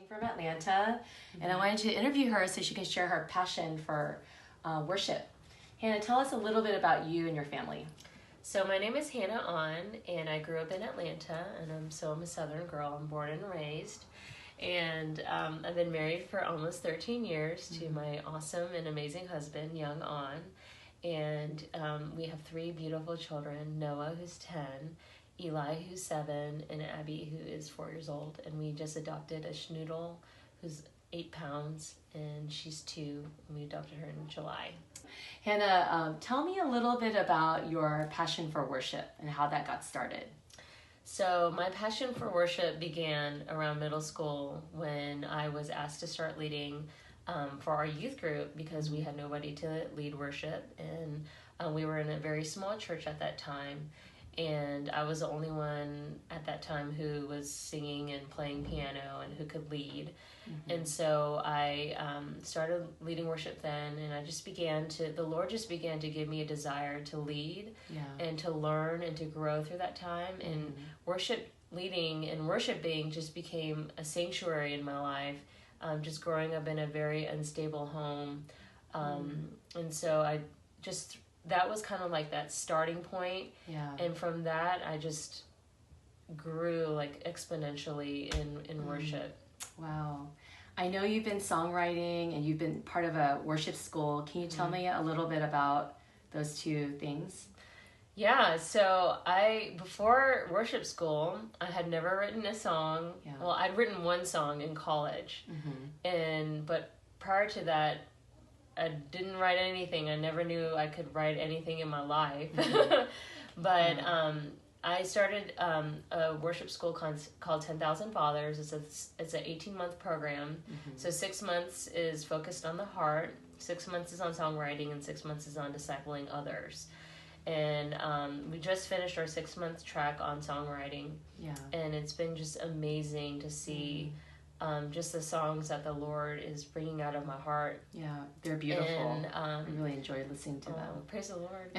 from Atlanta, and I wanted to interview her so she can share her passion for worship. Hannah, tell us a little bit about you and your family. So my name is Hannah On, and I grew up in Atlanta, and I'm a Southern girl. I'm born and raised, and I've been married for almost 13 years to my awesome and amazing husband, Young On, and we have 3 beautiful children: Noah, who's 10, Eli, who's 7, and Abby, who is 4 years old. And we just adopted a schnoodle who's 8 pounds, and she's 2, and we adopted her in July. Hannah, tell me a little bit about your passion for worship and how that got started. So my passion for worship began around middle school when I was asked to start leading for our youth group because we had nobody to lead worship, and we were in a very small church at that time. And I was the only one at that time who was singing and playing piano and who could lead. Mm-hmm. And so I started leading worship then, and the Lord just began to give me a desire to lead and to learn and to grow through that time. Mm-hmm. And worship leading and worshiping just became a sanctuary in my life, just growing up in a very unstable home. And so that was kind of like that starting point. Yeah. And from that, I just grew like exponentially in worship. Wow. I know you've been songwriting and you've been part of a worship school. Can you tell me a little bit about those 2 things? Yeah, so before worship school, I had never written a song. Yeah. Well, I'd written 1 song in college. Mm-hmm. But prior to that, I didn't write anything. I never knew I could write anything in my life. Mm-hmm. But I started a worship school called 10,000 Fathers. It's an 18-month program. Mm-hmm. So 6 months is focused on the heart, 6 months is on songwriting, and 6 months is on discipling others. And we just finished our 6-month track on songwriting. Yeah. And it's been just amazing to see just the songs that the Lord is bringing out of my heart. Yeah, they're beautiful. And, I really enjoyed listening to them. Praise the Lord.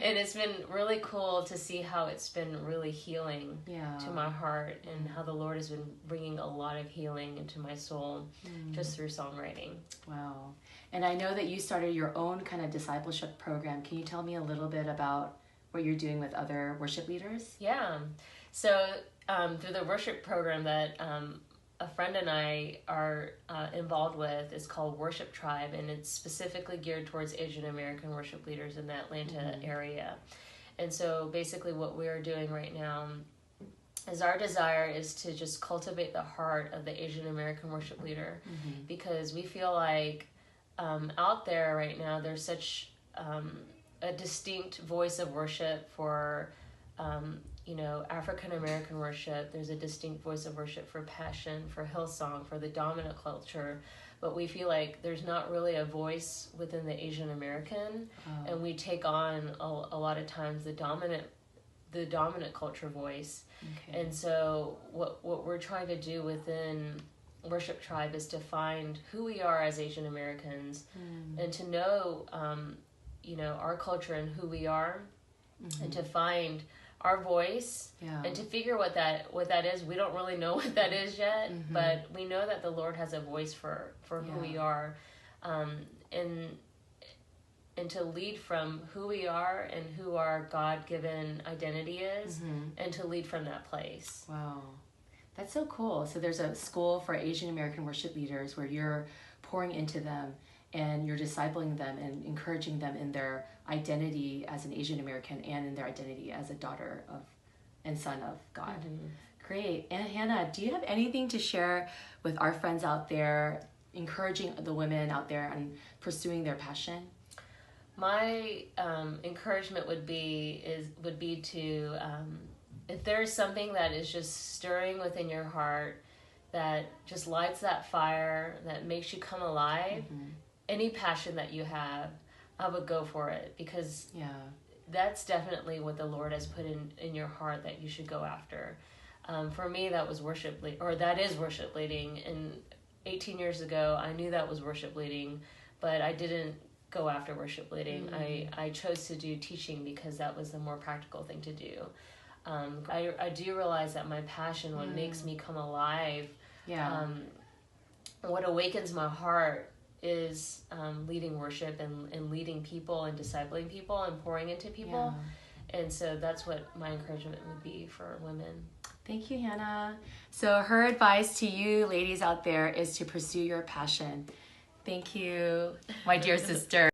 And it's been really cool to see how it's been really healing to my heart, and how the Lord has been bringing a lot of healing into my soul just through songwriting. Wow. And I know that you started your own kind of discipleship program. Can you tell me a little bit about what you're doing with other worship leaders? Yeah. So through the worship program that a friend and I are involved with is called Worship Tribe, and it's specifically geared towards Asian American worship leaders in the Atlanta area. And so basically what we're doing right now is our desire is to just cultivate the heart of the Asian American worship leader, because we feel like out there right now there's such a distinct voice of worship for African American worship. There's a distinct voice of worship for Passion, for Hillsong, for the dominant culture, but we feel like there's not really a voice within the Asian American, and we take on a lot of times the dominant culture voice. Okay. And so what we're trying to do within Worship Tribe is to find who we are as Asian Americans, and to know our culture and who we are, and to find our voice, and to figure what that is. We don't really know what that is yet, but we know that the Lord has a voice for who we are, and to lead from who we are and who our God-given identity is, and to lead from that place. Wow. That's so cool. So there's a school for Asian American worship leaders where you're pouring into them and you're discipling them and encouraging them in their identity as an Asian American and in their identity as a daughter of and son of God. Great. And Hannah, do you have anything to share with our friends out there, encouraging the women out there and pursuing their passion? My encouragement would be to if there's something that is just stirring within your heart, that just lights that fire, that makes you come alive, any passion that you have, I would go for it, because that's definitely what the Lord has put in your heart that you should go after. For me, that is worship leading. And 18 years ago, I knew that was worship leading, but I didn't go after worship leading. I chose to do teaching because that was the more practical thing to do. I do realize that my passion, what makes me come alive, Yeah. what awakens my heart is leading worship and leading people and discipling people and pouring into people. Yeah. And so that's what my encouragement would be for women. Thank you, Hannah. So her advice to you ladies out there is to pursue your passion. Thank you, my dear sister.